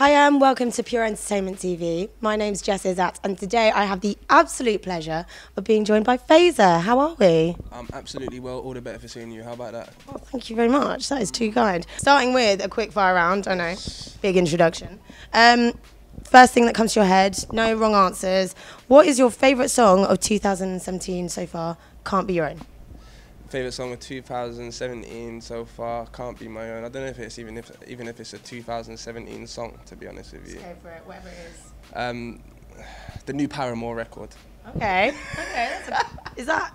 Hi, welcome to Pure Entertainment TV. My name's Jess Izzat, and today I have the absolute pleasure of being joined by Fazer. How are we? I'm absolutely well, all the better for seeing you. How about that? Oh, thank you very much. That is too kind. Starting with a quick fire round, I know, big introduction. First thing that comes to your head, no wrong answers. What is your favourite song of 2017 so far? Can't be your own. Favorite song of 2017 so far, can't be my own. I don't know if it's even if it's a 2017 song, to be honest with you. Let's go for it, whatever it is. The new Paramore record. Okay. Is that,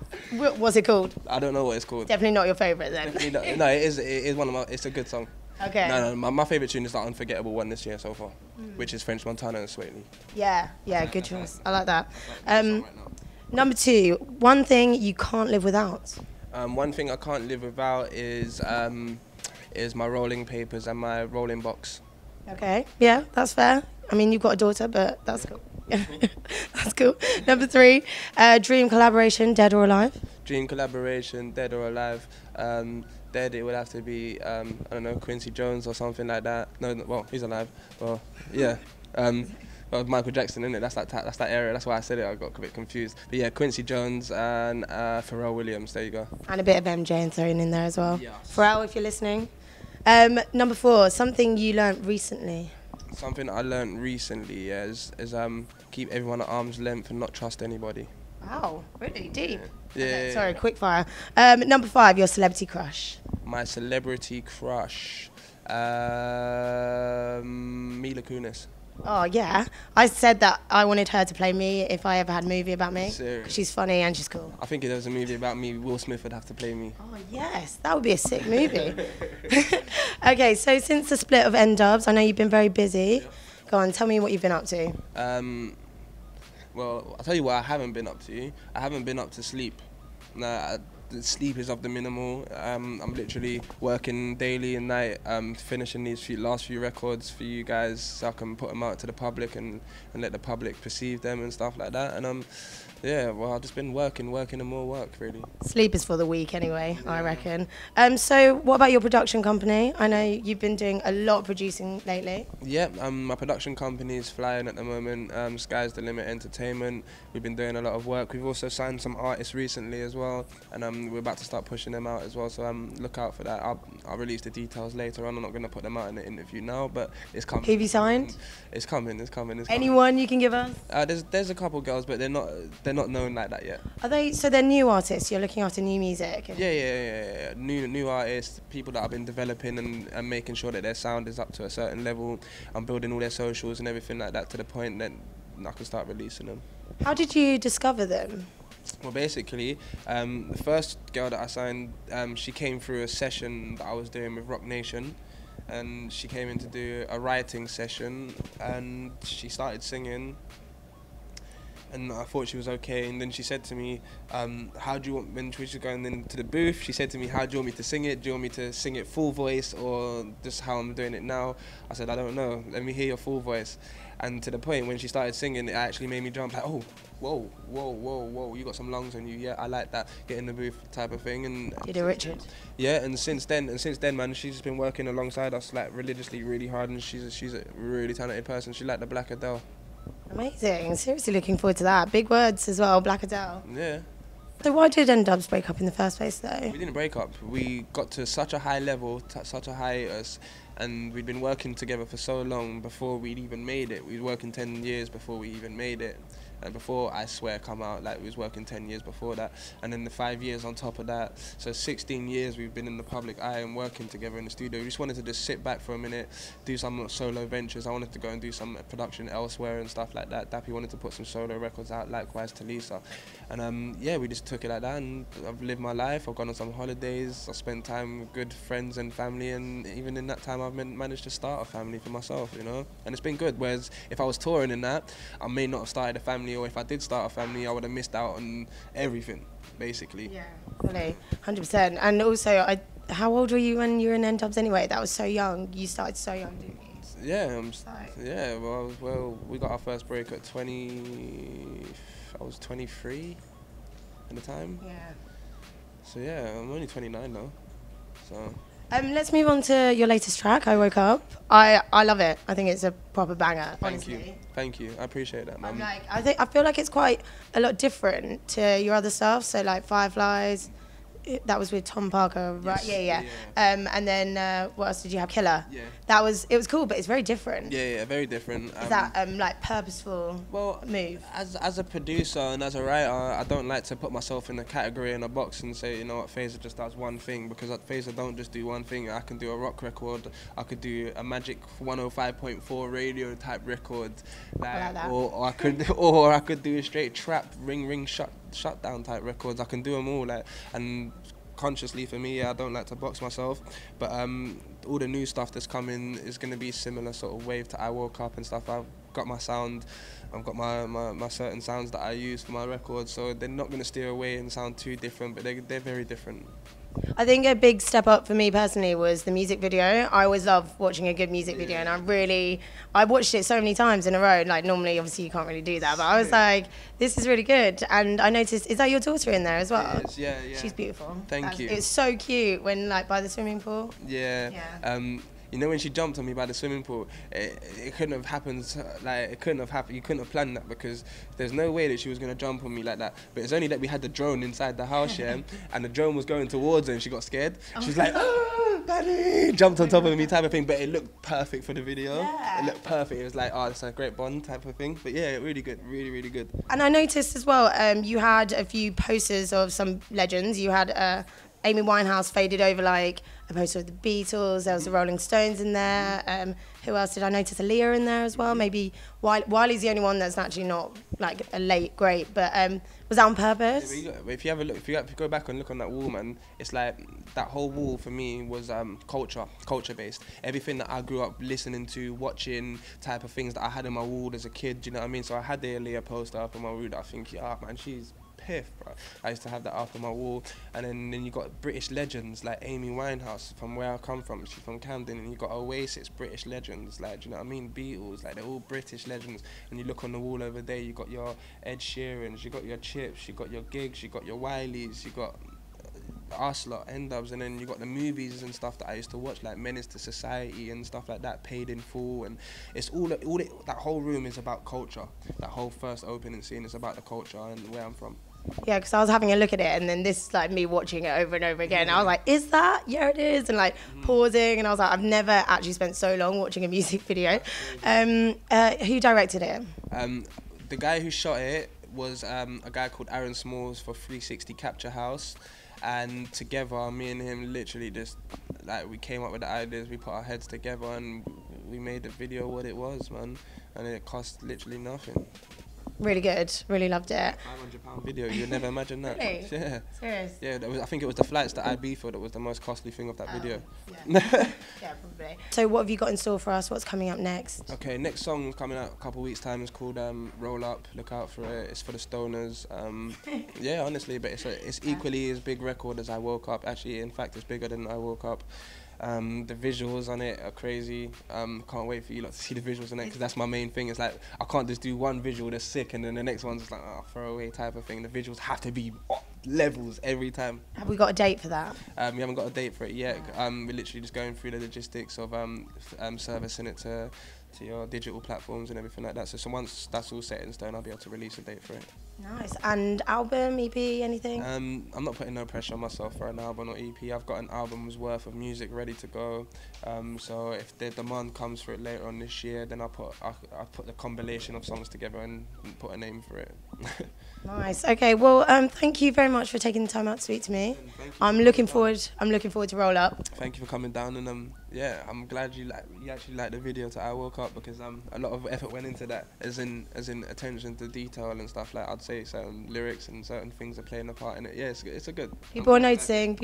what's it called? I don't know what it's called. Definitely not your favourite then. Definitely not. No, it is one of my. It's a good song. Okay. No, my favourite tune is the unforgettable one this year so far, which is French Montana and Sway Lee. Yeah, good choice. I like that. Right now. Number 2, one thing you can't live without. One thing I can't live without is my rolling papers and my rolling box. Okay, yeah, that's fair. I mean, you've got a daughter, but that's cool. That's cool. Number 3, dream collaboration, dead or alive? Dream collaboration, dead or alive. Dead, it would have to be, I don't know, Quincy Jones or something like that. No, well, he's alive. Well, yeah. Well, Michael Jackson, innit? That's that area. That's why I said it. I got a bit confused. But yeah, Quincy Jones and Pharrell Williams. There you go. And a bit of MJ thrown in there as well. Yeah. Pharrell, if you're listening. Number 4, something you learnt recently. Something I learnt recently is keep everyone at arm's length and not trust anybody. Wow, really deep. Yeah. Okay, sorry, quick fire. Number 5, your celebrity crush. My celebrity crush, Mila Kunis. Oh, yeah. I said that I wanted her to play me if I ever had a movie about me. Serious? She's funny and she's cool. I think if there was a movie about me, Will Smith would have to play me. Oh, yes. That would be a sick movie. Okay, so since the split of N-Dubs, I know you've been very busy. Yep. Go on, tell me what you've been up to. Well, I'll tell you what I haven't been up to. I haven't been up to sleep. No, the sleep is of the minimal. I'm literally working daily and night, finishing these last few records for you guys so I can put them out to the public and let the public perceive them and stuff like that. And yeah, well, I've just been working and more work, really. Sleep is for the weak anyway, I reckon. So what about your production company? I know you've been doing a lot of producing lately. Yeah, my production company is flying at the moment. Sky's the Limit Entertainment. We've been doing a lot of work. We've also signed some artists recently as well, and we're about to start pushing them out as well. So look out for that. I'll release the details later on. I'm not going to put them out in the interview now, but it's coming. Who have you signed? It's coming. Anyone you can give us? There's a couple girls, but they're not known like that yet. Are they? So they're new artists. You're looking after new music. Yeah. New artists, people that I've been developing and making sure that their sound is up to a certain level. I'm building all their socials and everything like that to the point that I can start releasing them. How did you discover them? Well, basically, the first girl that I signed, she came through a session that I was doing with Rock Nation, and she came in to do a writing session, and she started singing. And I thought she was okay, and then she said to me, how do you want, when she was going into the booth, she said to me, how do you want me to sing it? Do you want me to sing it full voice or just how I'm doing it now? I said, I don't know, let me hear your full voice. And to the point when she started singing, it actually made me jump like, oh, whoa, you got some lungs on you, yeah, I like that, get in the booth type of thing. And Did Richard? Yeah, and since then, man, she's just been working alongside us like religiously, really hard, and she's a really talented person. She's like the Black Adele. Amazing. Seriously looking forward to that. Big words as well, Black Adele. Yeah. So why did N-Dubs break up in the first place though? We didn't break up. We got to such a high level, such a hiatus, and we'd been working together for so long before we'd even made it. We were working 10 years before we even made it. And before I Swear come out, like we was working 10 years before that, and then the 5 years on top of that. So 16 years we've been in the public eye and working together in the studio. We just wanted to just sit back for a minute, do some solo ventures. I wanted to go and do some production elsewhere and stuff like that. Dappy wanted to put some solo records out, likewise to Lisa. And yeah, we just took it like that, and I've lived my life. I've gone on some holidays. I spent time with good friends and family, and even in that time I've managed to start a family for myself, you know. And it's been good. Whereas if I was touring in that, I may not have started a family, or if I did start a family, I would have missed out on everything, basically. Yeah, fully, 100%. And also, how old were you when you were in N-Dubs anyway? That was so young. You started so young, didn't you? Yeah, well, we got our first break at 20. I was 23 at the time. Yeah. So yeah, I'm only 29 now. So. Let's move on to your latest track, I Woke Up. I love it. I think it's a proper banger, honestly. Thank you. I appreciate that, man. I feel like it's quite a lot different to your other stuff. So like Fireflies, that was with Tom Parker, right? Yes, Yeah. And then what else did you have? Killer. Yeah. It was cool, but it's very different. Yeah, very different. Is that like purposeful move? As a producer and as a writer, I don't like to put myself in a category in a box and say, you know what, Fazer just does one thing, because Fazer don't just do one thing. I can do a rock record, I could do a Magic 105.4 radio type record, like that. or I could do a straight trap ring shutdown type records. I can do them all, and consciously for me, I don't like to box myself, but all the new stuff that's coming is going to be similar sort of wave to I Woke Up and stuff. I've got my sound, I've got my certain sounds that I use for my records, so they're not going to steer away and sound too different, but they're very different. I think a big step up for me personally was the music video. I always love watching a good music video, and I watched it so many times in a row. Like normally, obviously, you can't really do that, but I was like, this is really good. And I noticed, is that your daughter in there as well? It is, yeah. She's beautiful. Thank you. It's so cute when like by the swimming pool. Yeah. You know, when she jumped on me by the swimming pool, it couldn't have happened. You couldn't have planned that, because there's no way that she was gonna jump on me like that. But it's only that we had the drone inside the house, yeah, and the drone was going towards her, and she got scared. She was like, "Oh, Daddy!" Jumped on top of me, type of thing. But it looked perfect for the video. Yeah. It looked perfect. It was like, oh, it's a great bond type of thing. But yeah, really good, really good. And I noticed as well, you had a few posters of some legends. You had Amy Winehouse faded over like a poster of the Beatles. There was the Rolling Stones in there. Who else did I notice? Aaliyah in there as well. Maybe Wiley's the only one that's actually not like a late great, but was that on purpose? Yeah, if you have a look, if you go back and look on that wall, man, it's like that whole wall for me was culture based. Everything that I grew up listening to, watching, type of things that I had on my wall as a kid. Do you know what I mean? So I had the Aaliyah poster up on my wall. I think, yeah, man, she's piff, bro. I used to have that up on my wall. And then you got British legends like Amy Winehouse, from where I come from. She's from Camden. And you got Oasis, British legends, like, do you know what I mean? Beatles, like, they're all British legends. And you look on the wall over there, you got your Ed Sheerans, you got your Chips, you got your Gigs, you got your Wileys, you got us lot, N-Dubs, and then you got the movies and stuff that I used to watch, like Menace to Society and stuff like that, Paid in Full, and it's that whole room is about culture. That whole first opening scene is about the culture and where I'm from. Yeah, because I was having a look at it, and then this is like me watching it over and over again. I was like, is that? Yeah, it is. And like pausing, and I was like, I've never actually spent so long watching a music video. Who directed it? The guy who shot it was a guy called Aaron Smalls for 360 Capture House. And together, me and him literally just, like, we came up with the ideas, we put our heads together, and we made the video what it was, man. And it cost literally nothing. Really good. Really loved it. £500 video. You'd never imagine that. Really? Yeah. Serious? Yeah. I think it was the flights to Ibiza that was the most costly thing of that video. Yeah. Yeah, probably. So what have you got in store for us? What's coming up next? Okay, next song coming out a couple of weeks' time is called Roll Up. Look out for it. It's for the stoners. Yeah, honestly, but it's equally as big record as I Woke Up. Actually, in fact, it's bigger than I Woke Up. The visuals on it are crazy. Can't wait for you lot to see the visuals on it, because that's my main thing. It's like, I can't just do one visual that's sick and then the next one's just like, oh, throwaway type of thing. The visuals have to be levels every time. Have we got a date for that? We haven't got a date for it yet. We're literally just going through the logistics of servicing it to your digital platforms and everything like that. So once that's all set in stone, I'll be able to release a date for it. Nice. And album, EP, anything? I'm not putting no pressure on myself for an album or EP. I've got an album's worth of music ready to go. So if the demand comes for it later on this year, then I'll put the compilation of songs together and put a name for it. Nice. Okay. Well, thank you very much for taking the time out to speak to me. I'm looking forward to Roll Up. Thank you for coming down, and yeah, I'm glad you actually liked the video to I Woke Up, because a lot of effort went into that, as in attention to detail and stuff. Like, I'd say certain lyrics and certain things are playing a part in it. Yeah, it's a good. People are noticing.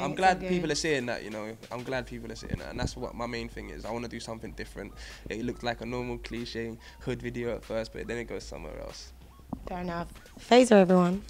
I'm glad people are seeing that. You know, I'm glad people are seeing that, and that's what my main thing is. I want to do something different. It looked like a normal cliche hood video at first, but then it goes somewhere else. Fair enough. Fazer, everyone.